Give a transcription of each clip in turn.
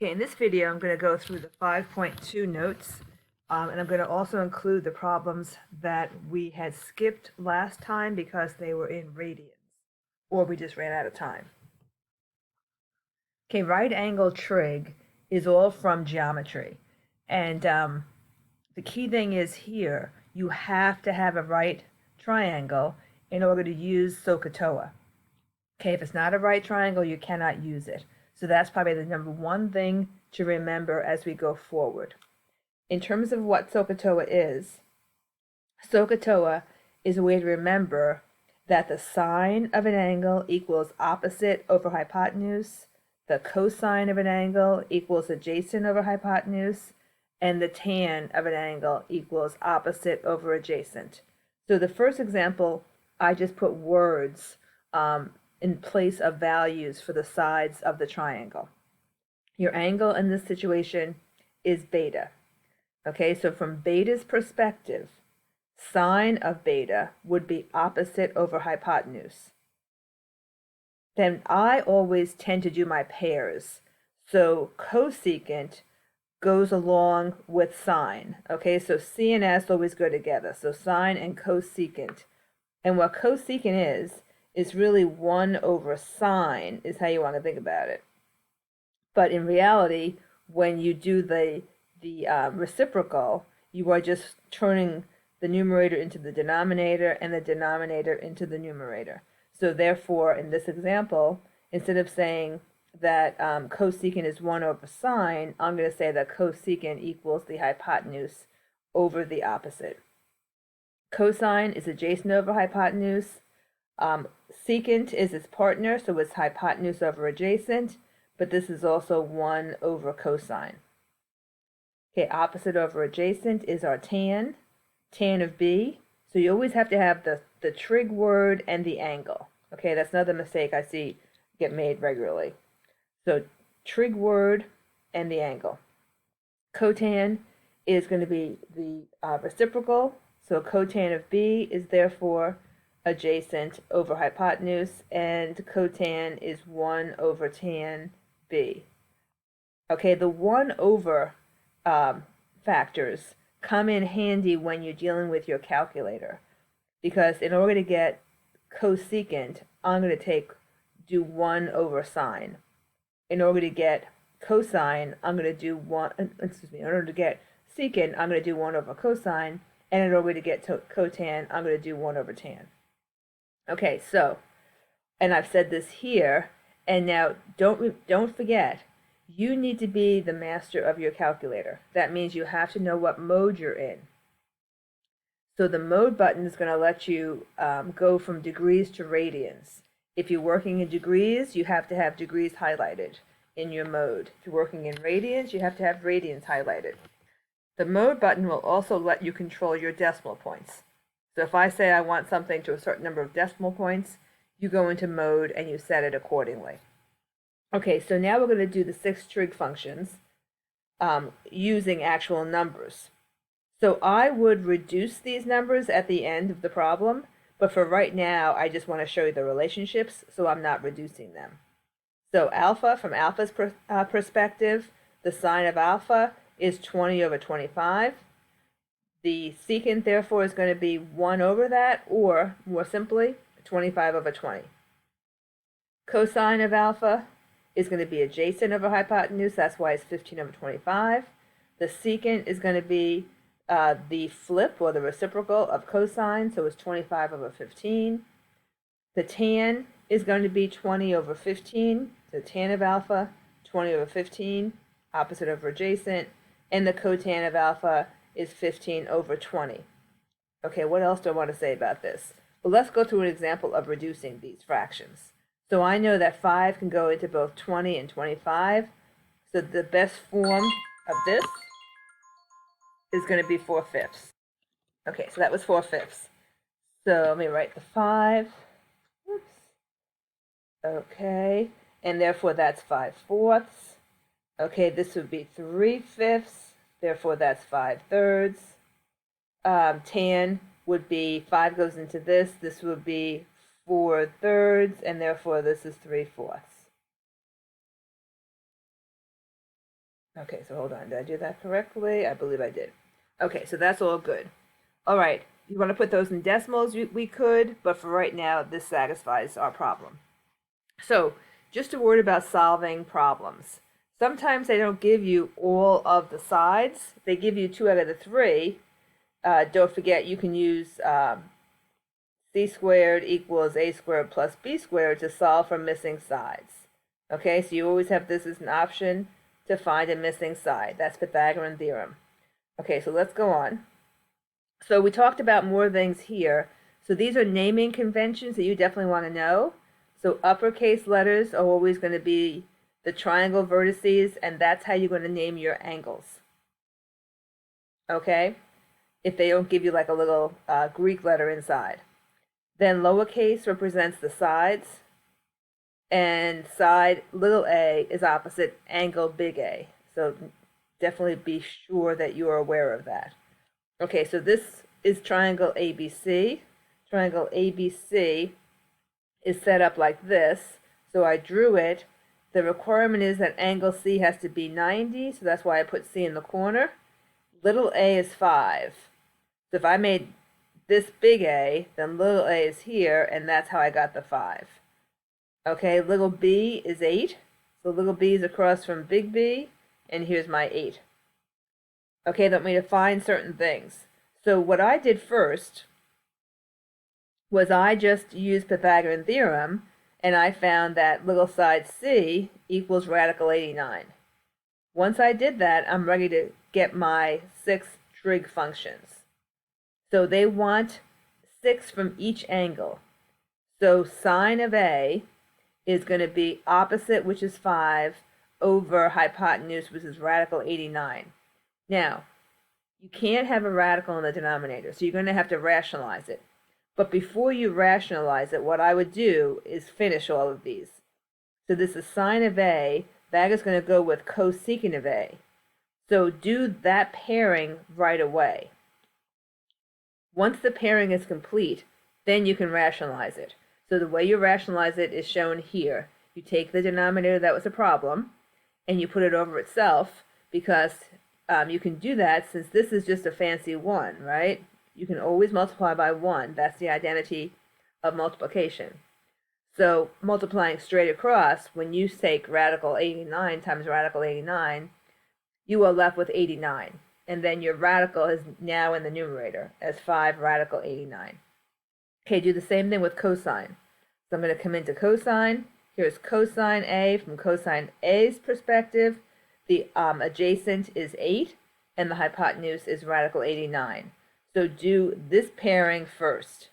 Okay, in this video, I'm going to go through the 5.2 notes, and I'm going to also include the problems that we had skipped last time because they were in radians, or we just ran out of time. Okay, right angle trig is all from geometry, and the key thing is here, you have to have a right triangle in order to use Sohcatoa. Okay, if it's not a right triangle, you cannot use it. So that's probably the number one thing to remember as we go forward. In terms of what Sohcatoa is a way to remember that the sine of an angle equals opposite over hypotenuse, the cosine of an angle equals adjacent over hypotenuse, and the tan of an angle equals opposite over adjacent. So the first example, I just put words in place of values for the sides of the triangle. Your angle in this situation is beta. Okay, so from beta's perspective, sine of beta would be opposite over hypotenuse. Then I always tend to do my pairs. So cosecant goes along with sine. Okay, so C and S always go together. So sine and cosecant. And what cosecant is really 1 over sine is how you want to think about it. But in reality, when you do the reciprocal, you are just turning the numerator into the denominator and the denominator into the numerator. So therefore, in this example, instead of saying that cosecant is 1 over sine, I'm going to say that cosecant equals the hypotenuse over the opposite. Cosine is adjacent over hypotenuse. Secant is its partner, so it's hypotenuse over adjacent, but this is also 1 over cosine. Okay, opposite over adjacent is our tan of B. So you always have to have the trig word and the angle. Okay, that's another mistake I see get made regularly. So trig word and the angle. Cotan is going to be the reciprocal. So cotan of B is therefore adjacent over hypotenuse, and cotan is 1 over tan B. Okay, the 1 over factors come in handy when you're dealing with your calculator, because in order to get cosecant, I'm going to do 1 over sine. In order to get cosine, I'm going to do in order to get secant, I'm going to do 1 over cosine, and in order to get cotan, I'm going to do 1 over tan. Okay, so, and I've said this here, and now don't forget, you need to be the master of your calculator. That means you have to know what mode you're in. So the mode button is going to let you go from degrees to radians. If you're working in degrees, you have to have degrees highlighted in your mode. If you're working in radians, you have to have radians highlighted. The mode button will also let you control your decimal points. So if I say I want something to a certain number of decimal points, you go into mode and you set it accordingly. Okay, so now we're going to do the 6 trig functions using actual numbers. So I would reduce these numbers at the end of the problem, but for right now, I just want to show you the relationships, so I'm not reducing them. So alpha, from alpha's perspective, the sine of alpha is 20 over 25. The secant, therefore, is going to be 1 over that, or, more simply, 25 over 20. Cosine of alpha is going to be adjacent over hypotenuse, that's why it's 15 over 25. The secant is going to be the flip, or the reciprocal, of cosine, so it's 25 over 15. The tan is going to be 20 over 15, so tan of alpha, 20 over 15, opposite over adjacent, and the cotan of alpha is 15 over 20. Okay, what else do I want to say about this? Well, let's go through an example of reducing these fractions. So I know that 5 can go into both 20 and 25, so the best form of this is going to be 4/5. Okay, so that was 4/5. So let me write the 5. Oops. Okay, and therefore that's 5/4. Okay, this would be 3/5. Therefore that's 5/3. Tan would be 5 goes into this. This would be 4/3, and therefore this is 3/4. Okay, so hold on. Did I do that correctly? I believe I did. Okay, so that's all good. All right, if you want to put those in decimals, we could, but for right now, this satisfies our problem. So, just a word about solving problems. Sometimes they don't give you all of the sides. They give you 2 out of the 3. Don't forget you can use c squared equals a squared plus b squared to solve for missing sides. Okay, so you always have this as an option to find a missing side. That's Pythagorean Theorem. Okay, so let's go on. So we talked about more things here. So these are naming conventions that you definitely want to know. So uppercase letters are always going to be the triangle vertices, and that's how you're going to name your angles. Okay? If they don't give you like a little Greek letter inside. Then lowercase represents the sides, and side little a is opposite angle big A. So definitely be sure that you are aware of that. Okay, so this is triangle ABC. Triangle ABC is set up like this. So I drew it. The requirement is that angle C has to be 90, so that's why I put C in the corner. Little a is 5. So if I made this big A, then little a is here, and that's how I got the 5. Okay, little b is 8. So little b is across from big B, and here's my 8. Okay, that made me to find certain things. So what I did first was I just used Pythagorean Theorem, and I found that little side c equals radical 89. Once I did that, I'm ready to get my 6 trig functions. So they want 6 from each angle. So sine of A is going to be opposite, which is 5, over hypotenuse, which is radical 89. Now, you can't have a radical in the denominator, so you're going to have to rationalize it. But before you rationalize it, what I would do is finish all of these. So this is sine of A. That is going to go with cosecant of A. So do that pairing right away. Once the pairing is complete, then you can rationalize it. So the way you rationalize it is shown here. You take the denominator that was a problem, and you put it over itself, because you can do that since this is just a fancy 1, right? You can always multiply by 1. That's the identity of multiplication. So multiplying straight across, when you take radical 89 times radical 89, you are left with 89. And then your radical is now in the numerator as 5 radical 89. Okay, do the same thing with cosine. So I'm going to come into cosine. Here's cosine A. From cosine A's perspective, the adjacent is 8, and the hypotenuse is radical 89. So do this pairing first.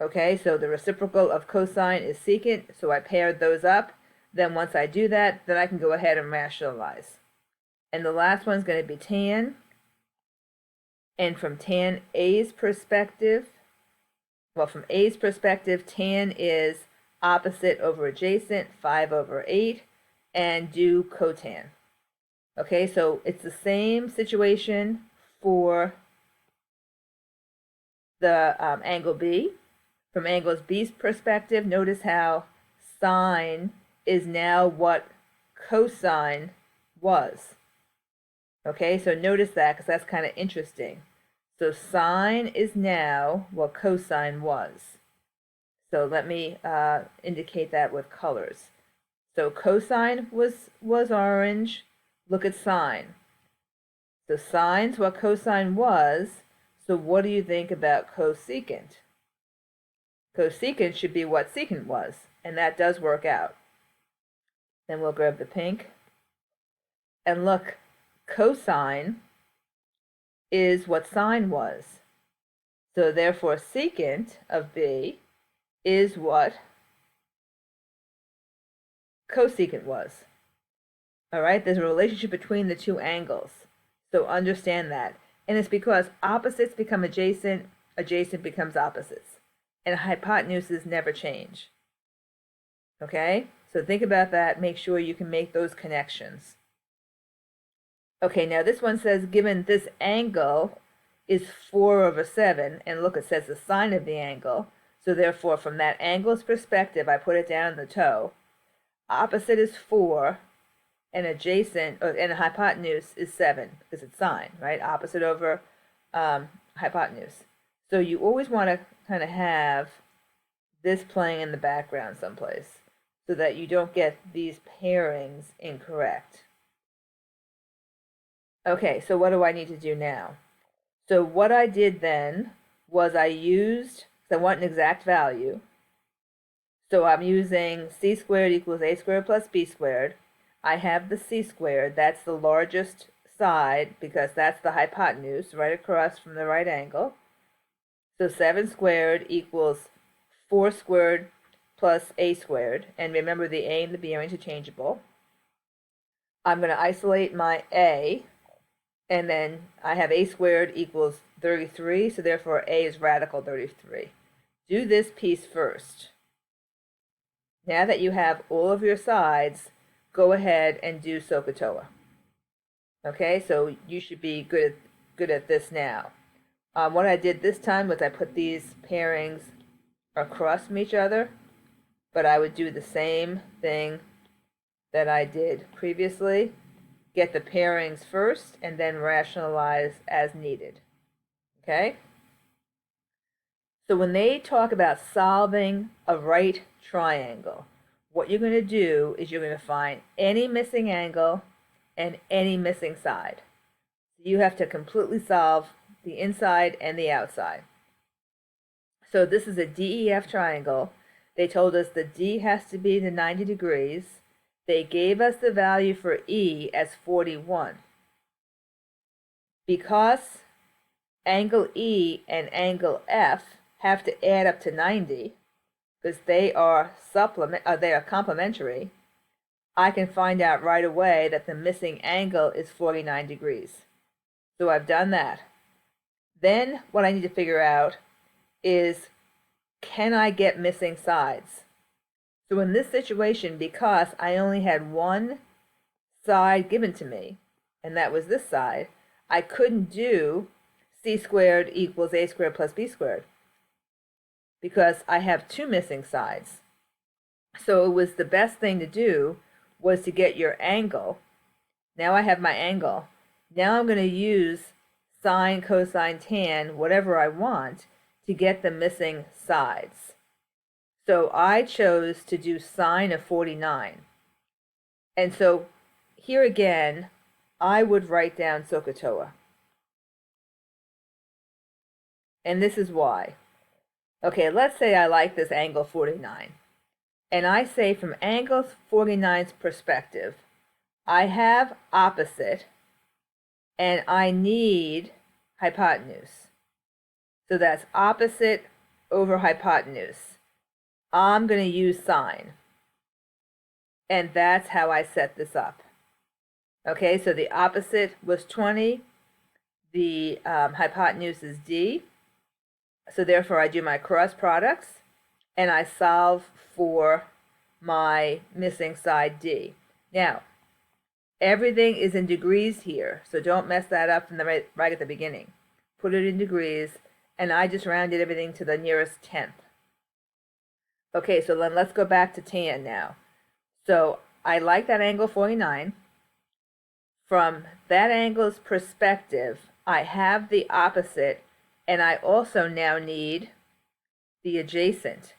Okay, so the reciprocal of cosine is secant, so I paired those up. Then once I do that, then I can go ahead and rationalize. And the last one's going to be tan. And from tan A's perspective, from A's perspective, tan is opposite over adjacent, 5 over 8, and do cotan. Okay, so it's the same situation for the angle B. From angle B's perspective, notice how sine is now what cosine was. Okay, so notice that, because that's kind of interesting. So sine is now what cosine was. So let me indicate that with colors. So cosine was orange. Look at sine. So sine's what cosine was. So what do you think about cosecant? Cosecant should be what secant was, and that does work out. Then we'll grab the pink. And look, cosine is what sine was. So therefore secant of B is what cosecant was. All right, there's a relationship between the two angles. So understand that. And it's because opposites become adjacent, adjacent becomes opposites. And hypotenuses never change. Okay, so think about that. Make sure you can make those connections. Okay, now this one says given this angle is 4 over 7, and look, it says the sine of the angle. So therefore, from that angle's perspective, I put it down in the toe. Opposite is 4, and adjacent, and hypotenuse is 7 because it's sine, right? Opposite over hypotenuse. So you always want to kind of have this playing in the background someplace so that you don't get these pairings incorrect. Okay, so what do I need to do now? So what I did then was I want an exact value. So I'm using c squared equals a squared plus b squared. I have the c squared, that's the largest side because that's the hypotenuse right across from the right angle. So 7 squared equals 4 squared plus a squared. And remember the a and the b are interchangeable. I'm going to isolate my a. And then I have a squared equals 33, so therefore a is radical 33. Do this piece first. Now that you have all of your sides, go ahead and do Sohcatoa. Okay, so you should be good at this now. What I did this time was I put these pairings across from each other, but I would do the same thing that I did previously. Get the pairings first and then rationalize as needed. Okay? So when they talk about solving a right triangle, what you're going to do is you're going to find any missing angle and any missing side. You have to completely solve the inside and the outside. So this is a DEF triangle. They told us the D has to be to 90 degrees. They gave us the value for E as 41. Because angle E and angle F have to add up to 90, because they are complementary, I can find out right away that the missing angle is 49 degrees. So I've done that. Then what I need to figure out is, can I get missing sides? So in this situation, because I only had one side given to me, and that was this side, I couldn't do c squared equals a squared plus b squared because I have two missing sides. So it was the best thing to do was to get your angle. Now I have my angle. Now I'm going to use sine, cosine, tan, whatever I want to get the missing sides. So I chose to do sine of 49. And so here again, I would write down Sohcatoa. And this is why. Okay, let's say I like this angle 49. And I say from angle 49's perspective, I have opposite and I need hypotenuse. So that's opposite over hypotenuse. I'm going to use sine. And that's how I set this up. Okay, so the opposite was 20. The hypotenuse is D. So therefore I do my cross products and I solve for my missing side D. Now, everything is in degrees here, so don't mess that up from the right at the beginning. Put it in degrees, and I just rounded everything to the nearest tenth. Okay, so then let's go back to tan now. So I like that angle 49. From that angle's perspective, I have the opposite, and I also now need the adjacent.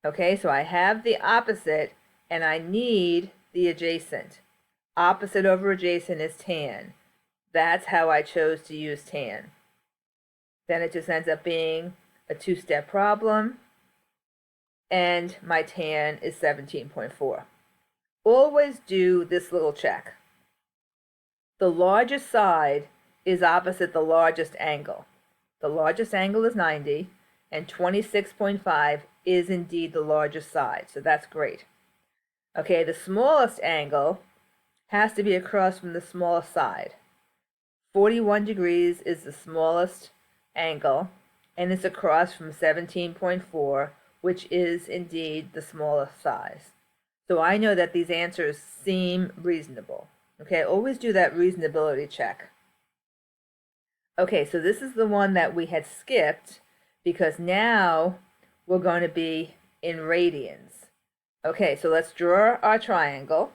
Okay, so I have the opposite, and I need the adjacent. Opposite over adjacent is tan. That's how I chose to use tan. Then it just ends up being a two-step problem, and my tan is 17.4. Always do this little check. The largest side is opposite the largest angle. The largest angle is 90, and 26.5 is indeed the largest side, so that's great. Okay, the smallest angle has to be across from the smallest side. 41 degrees is the smallest angle, and it's across from 17.4, which is indeed the smallest size. So I know that these answers seem reasonable. Okay, always do that reasonability check. Okay, so this is the one that we had skipped because now we're going to be in radians. Okay, so let's draw our triangle.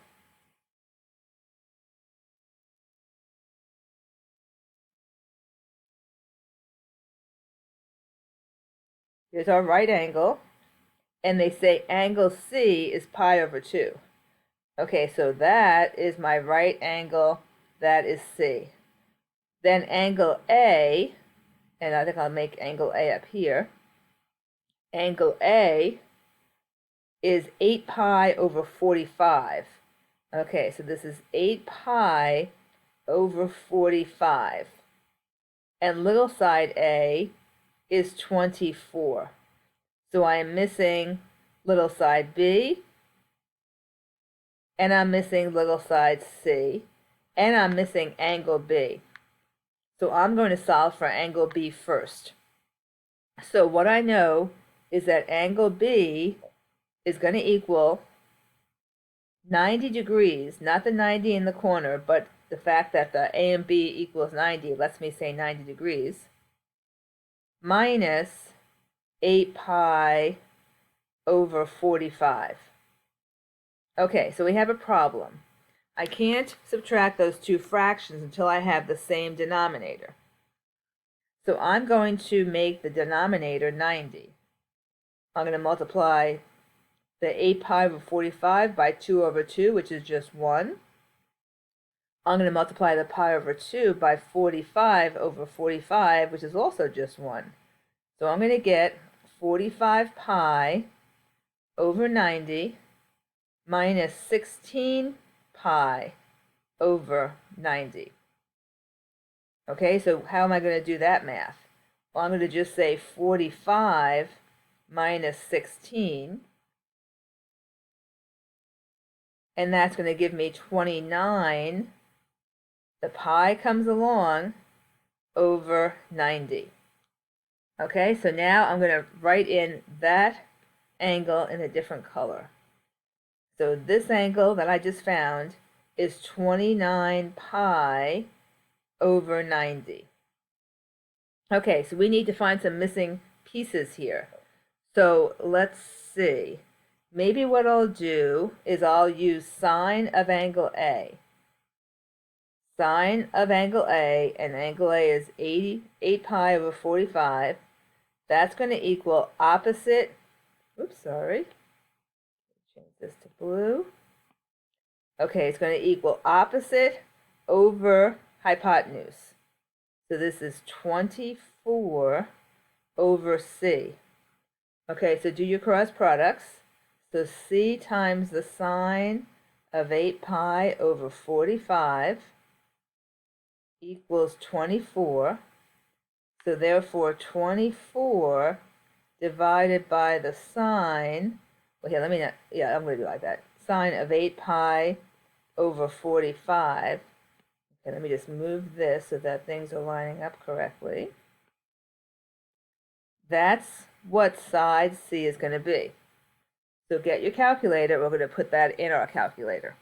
Here's our right angle, and they say angle C is pi over 2. Okay, so that is my right angle, that is C. Then angle A, and I think I'll make angle A up here. Angle A is 8 pi over 45. Okay, so this is 8 pi over 45. And little side A is 24. So I am missing little side B, and I'm missing little side C, and I'm missing angle B. So I'm going to solve for angle B first. So what I know is that angle B is going to equal 90 degrees, not the 90 in the corner, but the fact that the A and B equals 90 lets me say 90 degrees, minus 8 pi over 45. Okay, so we have a problem. I can't subtract those two fractions until I have the same denominator. So I'm going to make the denominator 90. I'm going to multiply the 8 pi over 45 by 2 over 2, which is just 1. I'm going to multiply the pi over 2 by 45 over 45, which is also just 1. So I'm going to get 45 pi over 90 minus 16 pi over 90. Okay, so how am I going to do that math? Well, I'm going to just say 45 minus 16, and that's going to give me 29. The pi comes along over 90. Okay, so now I'm going to write in that angle in a different color. So this angle that I just found is 29 pi over 90. Okay, so we need to find some missing pieces here. So let's see. Maybe what I'll do is I'll use sine of angle A. Sine of angle A, and angle A is 8 pi over 45. That's going to equal opposite, oops, sorry. Change this to blue. Okay, it's going to equal opposite over hypotenuse. So this is 24 over C. Okay, so do your cross products. So C times the sine of 8 pi over 45 equals 24. So therefore 24 divided by the sine, well here, let me not, yeah, I'm going to do like that. Sine of 8 pi over 45. Okay, let me just move this so that things are lining up correctly. That's what side C is going to be. So get your calculator. We're going to put that in our calculator.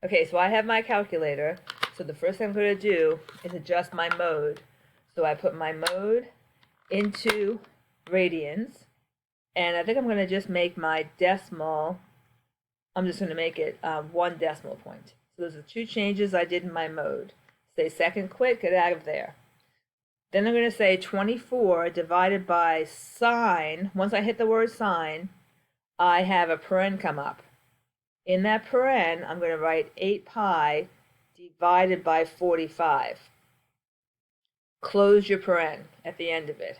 Okay, so I have my calculator. So the first thing I'm going to do is adjust my mode. So I put my mode into radians. And I think I'm going to just make my decimal, I'm just going to make it 1 decimal point. So those are 2 changes I did in my mode. Say second quick, get out of there. Then I'm going to say 24 divided by sine. Once I hit the word sine, I have a paren come up. In that paren, I'm going to write 8 pi divided by 45. Close your paren at the end of it.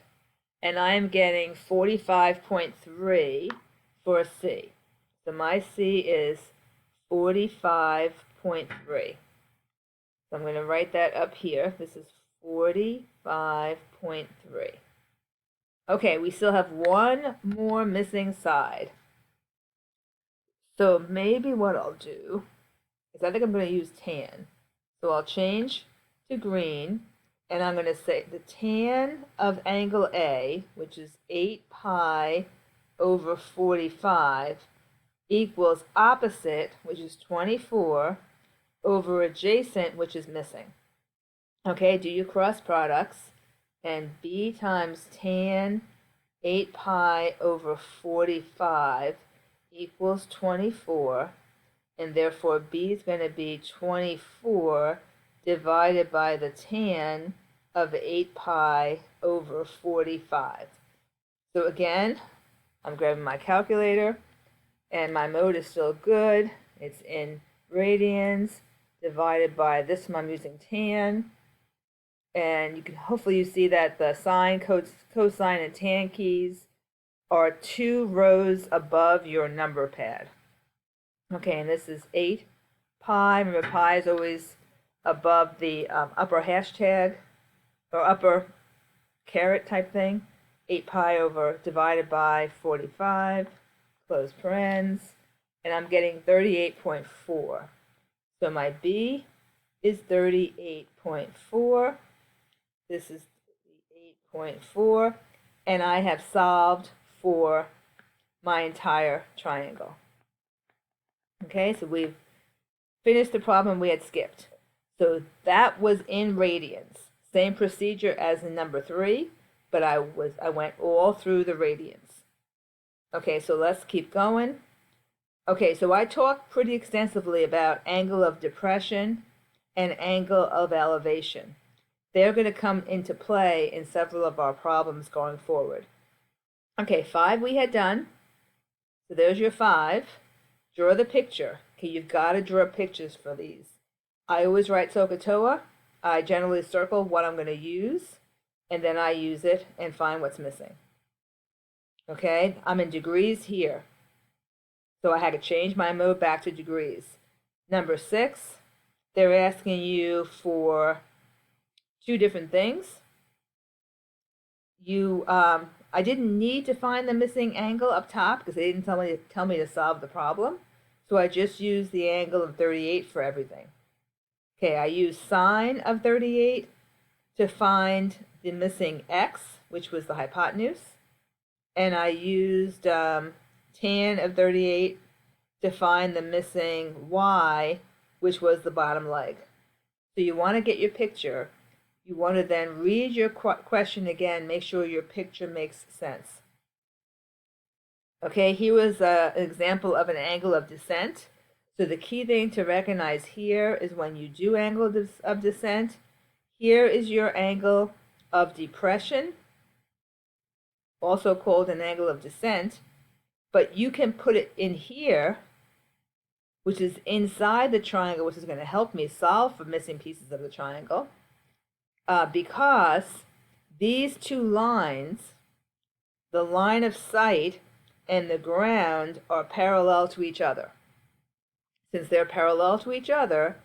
And I am getting 45.3 for C. So my C is 45.3. So I'm going to write that up here. This is 45.3. Okay, we still have one more missing side. So maybe what I'll do is I think I'm going to use tan. So I'll change to green, and I'm going to say the tan of angle A, which is 8 pi over 45, equals opposite, which is 24, over adjacent, which is missing. Okay, do your cross products, and B times tan 8 pi over 45 equals 24, and therefore B is going to be 24 divided by the tan of 8 pi over 45. So again, I'm grabbing my calculator, and my mode is still good. It's in radians, divided by this one I'm using tan. And you can hopefully you see that the sine, cosine, and tan keys are 2 rows above your number pad. Okay, and this is 8 pi. Remember, pi is always above the upper hashtag or upper caret type thing. 8 pi over divided by 45, close parens, and I'm getting 38.4. So my B is 38.4. This is 8.4, and I have solved for my entire triangle. Okay, so we've finished the problem we had skipped. So that was in radians. Same procedure as in number 3, but I went all through the radians. Okay, so let's keep going. Okay, so I talked pretty extensively about angle of depression and angle of elevation. They're going to come into play in several of our problems going forward. Okay, 5 we had done. So there's your 5. Draw the picture. Okay, you've got to draw pictures for these. I always write Sohcatoa. I generally circle what I'm going to use, and then I use it and find what's missing. Okay, I'm in degrees here. So I had to change my mode back to degrees. Number 6, they're asking you for 2 different things. I didn't need to find the missing angle up top because they didn't tell me to solve the problem. So I just used the angle of 38 for everything. Okay, I used sine of 38 to find the missing x, which was the hypotenuse. And I used tan of 38 to find the missing y, which was the bottom leg. So you want to get your picture. You want to then read your question again, make sure your picture makes sense. Okay, here was an example of an angle of descent. So the key thing to recognize here is when you do angle of descent, here is your angle of depression, also called an angle of descent, but you can put it in here, which is inside the triangle, which is going to help me solve for missing pieces of the triangle, because these 2 lines, the line of sight and the ground, are parallel to each other. Since they're parallel to each other,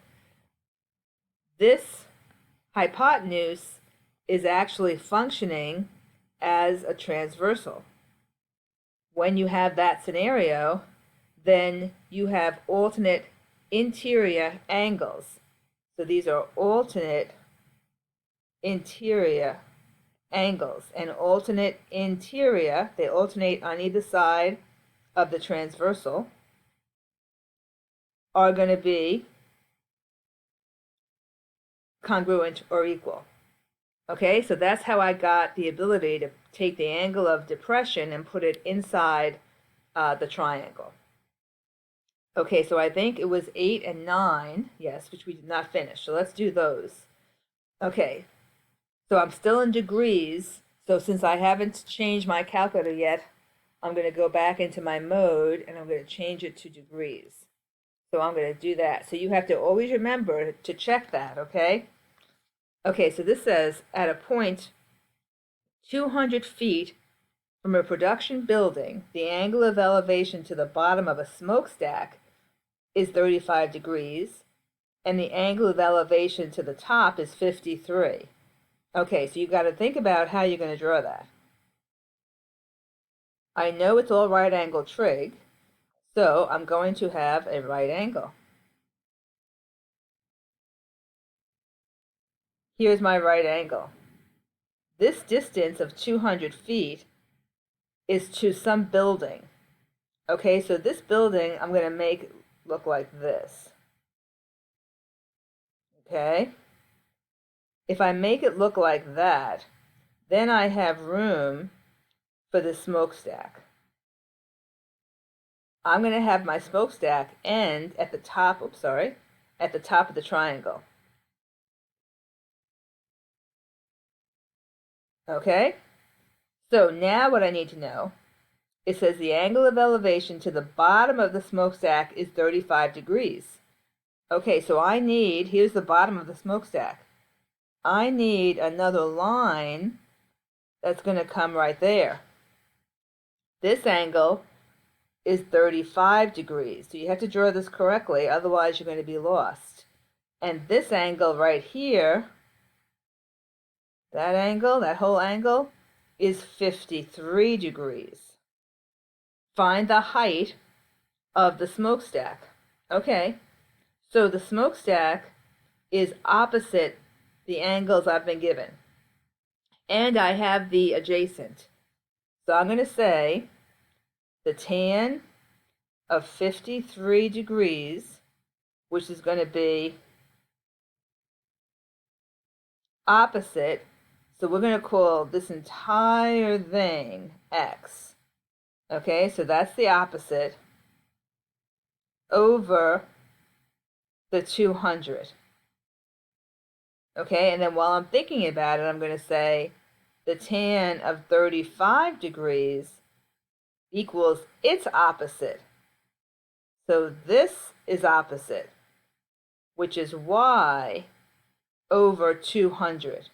this hypotenuse is actually functioning as a transversal. When you have that scenario, then you have alternate interior angles. So these are alternate interior angles. And alternate interior, they alternate on either side of the transversal, are going to be congruent or equal. Okay, so that's how I got the ability to take the angle of depression and put it inside the triangle. Okay, so I think it was 8 and 9, yes, which we did not finish. So let's do those. Okay, so I'm still in degrees. So since I haven't changed my calculator yet, I'm going to go back into my mode and I'm going to change it to degrees. So I'm going to do that. So you have to always remember to check that, okay? Okay, so this says at a point 200 feet from a production building, the angle of elevation to the bottom of a smokestack is 35 degrees, and the angle of elevation to the top is 53. Okay, so you've got to think about how you're going to draw that. I know it's all right angle trig, so I'm going to have a right angle. Here's my right angle. This distance of 200 feet is to some building. Okay, so this building I'm going to make look like this. Okay? If I make it look like that, then I have room for the smokestack. I'm going to have my smokestack end at the top, at the top of the triangle. Okay? So now what I need to know, it says the angle of elevation to the bottom of the smokestack is 35 degrees. Okay, so I need, here's the bottom of the smokestack. I need another line that's going to come right there. This angle is 35 degrees. So you have to draw this correctly, otherwise you're going to be lost. And this angle right here, that angle, that whole angle, is 53 degrees. Find the height of the smokestack. Okay, so the smokestack is opposite the angles I've been given. And I have the adjacent. So I'm going to say the tan of 53 degrees, which is going to be opposite. So we're going to call this entire thing x. Okay, so that's the opposite over the 200. Okay, and then while I'm thinking about it, I'm going to say the tan of 35 degrees equals its opposite. So this is opposite, which is y over 200.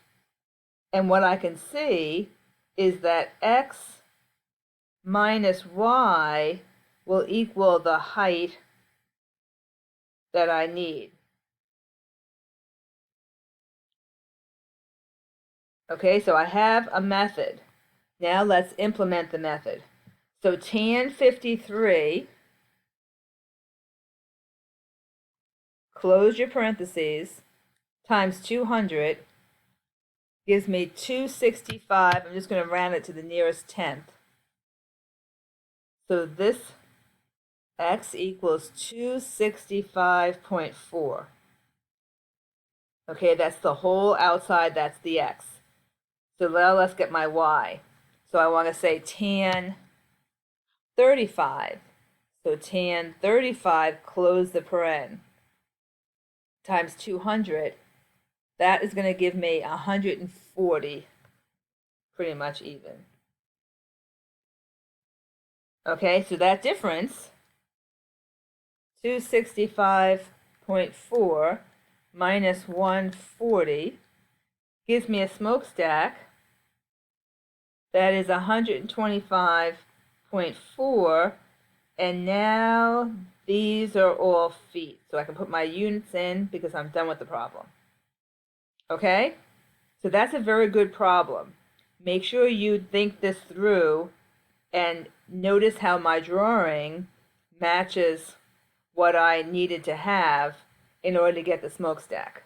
And what I can see is that x minus y will equal the height that I need. Okay, so I have a method. Now let's implement the method. So tan 53, close your parentheses, times 200 gives me 265. I'm just going to round it to the nearest tenth. So this x equals 265.4. Okay, that's the whole outside, that's the x. So now let's get my y. So I want to say tan 35. So tan 35, close the paren, times 200. That is going to give me 140, pretty much even. Okay, so that difference, 265.4 minus 140, gives me a smokestack that is 125.4, and now these are all feet. So I can put my units in because I'm done with the problem. Okay? So that's a very good problem. Make sure you think this through and notice how my drawing matches what I needed to have in order to get the smokestack.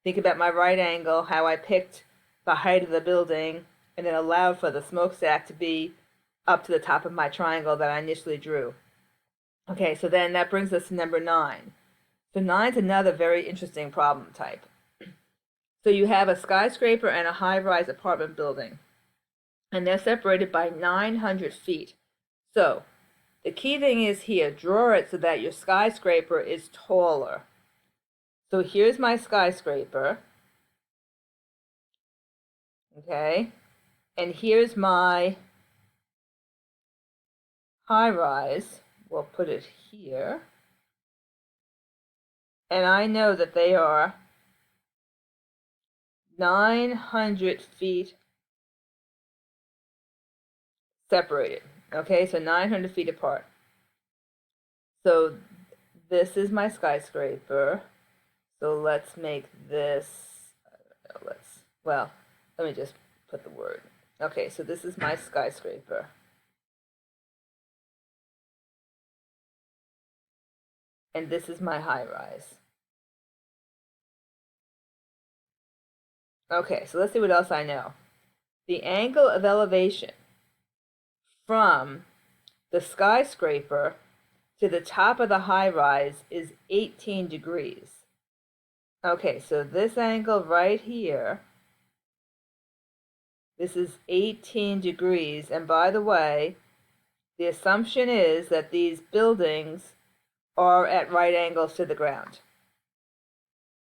Think about my right angle, how I picked the height of the building and then allowed for the smokestack to be up to the top of my triangle that I initially drew. Okay, so then that brings us to number 9. So 9 is another very interesting problem type. So you have a skyscraper and a high-rise apartment building, and they're separated by 900 feet. So the key thing is here, draw it so that your skyscraper is taller. So here's my skyscraper, okay, and here's my high-rise. We'll put it here, and I know that they are 900 feet separated. Okay, so 900 feet apart. So this is my skyscraper. So let's make this, let me just put the word. Okay, so this is my skyscraper. And this is my high rise. Okay, so let's see what else I know. The angle of elevation from the skyscraper to the top of the high rise is 18 degrees. Okay, so this angle right here, this is 18 degrees. And by the way, the assumption is that these buildings are at right angles to the ground.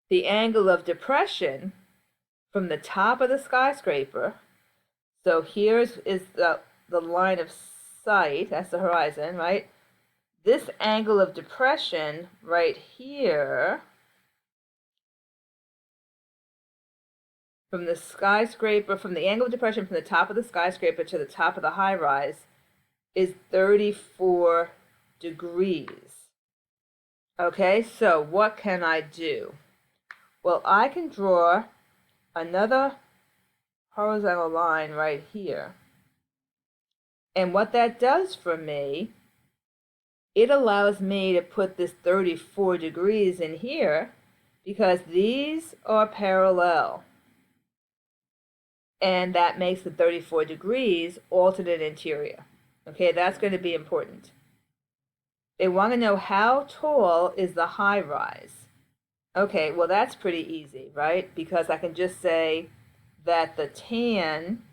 The angle of depression from the top of the skyscraper, So here's is the line of sight, that's the horizon, right? This angle of depression right here from the skyscraper, from the angle of depression from the top of the skyscraper to the top of the high rise is 34 degrees. Okay, so what can I do? Well, I can draw another horizontal line right here. And what that does for me, it allows me to put this 34 degrees in here because these are parallel. And that makes the 34 degrees alternate interior. Okay, that's going to be important. They want to know how tall is the high rise. Okay, well that's pretty easy, right? Because I can just say that the tan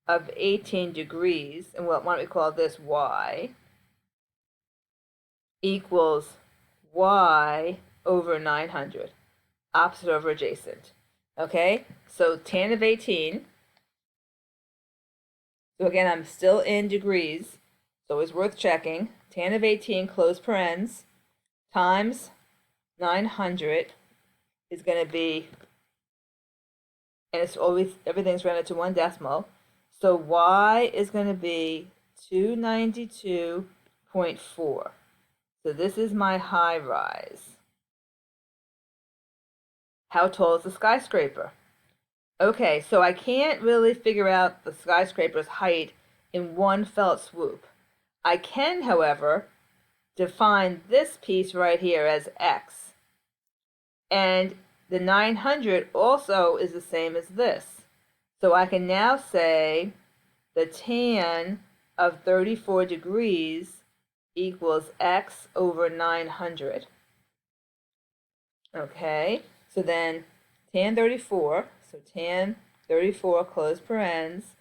of 18 degrees, and why don't we call this y, equals y over 900, opposite over adjacent. Okay, so tan of 18, so again, I'm still in degrees, so it's worth checking. Tan of 18, close parens, times 900 is going to be, and it's always, everything's rounded to one decimal, so y is going to be 292.4. So this is my high rise. How tall is the skyscraper? Okay, so I can't really figure out the skyscraper's height in one fell swoop. I can, however, define this piece right here as x. And the 900 also is the same as this. So I can now say the tan of 34 degrees equals x over 900. Okay, so then tan 34, so tan 34 close parens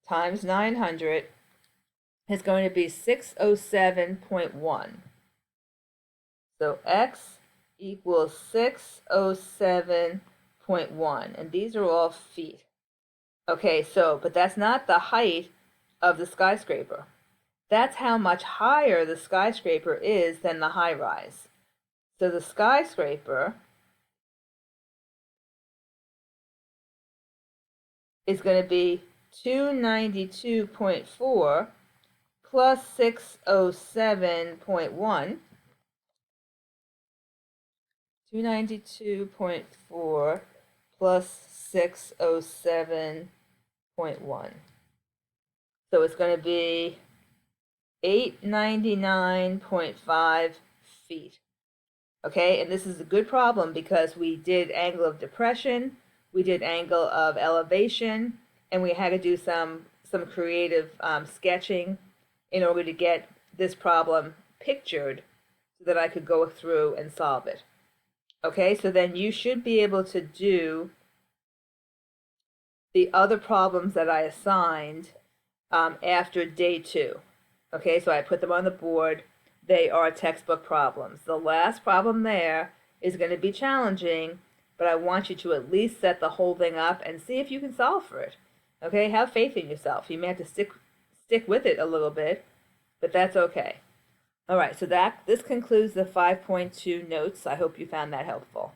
times 900 is going to be 607.1. So x equals 607.1, and these are all feet. Okay, so, but that's not the height of the skyscraper. That's how much higher the skyscraper is than the high rise. So the skyscraper is going to be 292.4 plus 607.1. 292.4 plus 607.1. So it's going to be 899.5 feet. Okay, and this is a good problem because we did angle of depression, we did angle of elevation, and we had to do some creative sketching in order to get this problem pictured so that I could go through and solve it. Okay, so then you should be able to do the other problems that I assigned after day 2. Okay, so I put them on the board. They are textbook problems. The last problem there is going to be challenging, but I want you to at least set the whole thing up and see if you can solve for it. Okay, have faith in yourself. You may have to stick with it a little bit, but that's okay. All right, so this concludes the 5.2 notes. I hope you found that helpful.